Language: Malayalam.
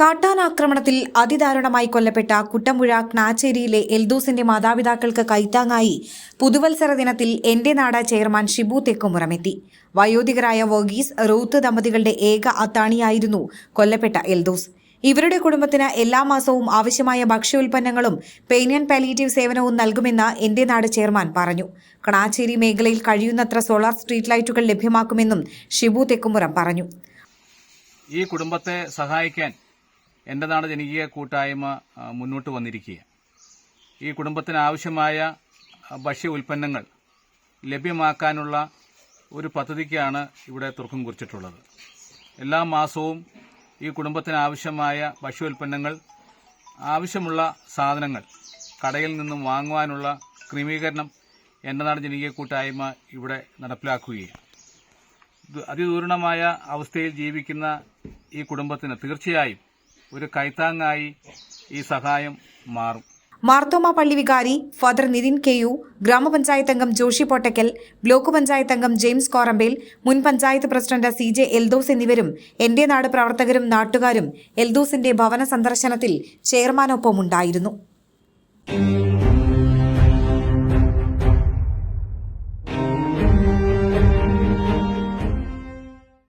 കാട്ടാനാക്രമണത്തിൽ അതിദാരുണമായി കൊല്ലപ്പെട്ട കുട്ടമ്പുഴ ക്നാച്ചേരിയിലെ എൽദോസിന്റെ മാതാപിതാക്കൾക്ക് കൈത്താങ്ങായി പുതുവത്സര ദിനത്തിൽ എന്റെ നാട് ചെയർമാൻ ഷിബു തെക്കുമുറമെത്തി. വയോധികരായ വർഗീസ്, റൂത്ത് ദമ്പതികളുടെ ഏക അത്താണിയായിരുന്നു കൊല്ലപ്പെട്ട എൽദോസ്. ഇവരുടെ കുടുംബത്തിന് എല്ലാ മാസവും ആവശ്യമായ ഭക്ഷ്യോൽപ്പന്നങ്ങളും പെയിൻ ആൻഡ് പാലിയേറ്റീവ് സേവനവും നൽകുമെന്ന് എന്റെ നാട് ചെയർമാൻ പറഞ്ഞു. ക്നാച്ചേരി മേഖലയിൽ കഴിയുന്നത്ര സോളാർ സ്ട്രീറ്റ് ലൈറ്റുകൾ ലഭ്യമാക്കുമെന്നും ഷിബു തെക്കുമുറം പറഞ്ഞു. ഈ കുടുംബത്തെ സഹായിക്കാൻ എൻ്റെ നാട് ജനകീയ കൂട്ടായ്മ മുന്നോട്ട് വന്നിരിക്കുക. ഈ കുടുംബത്തിന് ആവശ്യമായ ഭക്ഷ്യ ഉൽപ്പന്നങ്ങൾ ലഭ്യമാക്കാനുള്ള ഒരു പദ്ധതിക്കാണ് ഇവിടെ തുടക്കം കുറിച്ചിട്ടുള്ളത്. എല്ലാ മാസവും ഈ കുടുംബത്തിന് ആവശ്യമായ ഭക്ഷ്യോൽപ്പന്നങ്ങൾ, ആവശ്യമുള്ള സാധനങ്ങൾ കടയിൽ നിന്നും വാങ്ങുവാനുള്ള ക്രമീകരണം എൻ്റെ നാട് ജനകീയ കൂട്ടായ്മ ഇവിടെ നടപ്പിലാക്കുകയാണ്. അതിദൂരണമായ അവസ്ഥയിൽ ജീവിക്കുന്ന ഈ കുടുംബത്തിന് തീർച്ചയായും ഒരു കൈത്താങ്ങായി ഈ സഹായം മാറും. മാർത്തോമ പള്ളി വികാരി ഫാദർ നിതിൻ കെയു, ഗ്രാമപഞ്ചായത്ത് അംഗം ജോഷി പൊട്ടക്കൽ, ബ്ലോക്ക് പഞ്ചായത്ത് അംഗം ജെയിംസ് കോറമ്പേൽ, മുൻ പഞ്ചായത്ത് പ്രസിഡന്റ് CJ എൽദോസ് എന്നിവരും എന്റെ നാട് പ്രവർത്തകരും നാട്ടുകാരും എൽദോസിന്റെ ഭവന സന്ദർശനത്തിൽ ചെയർമാനൊപ്പമുണ്ടായിരുന്നു.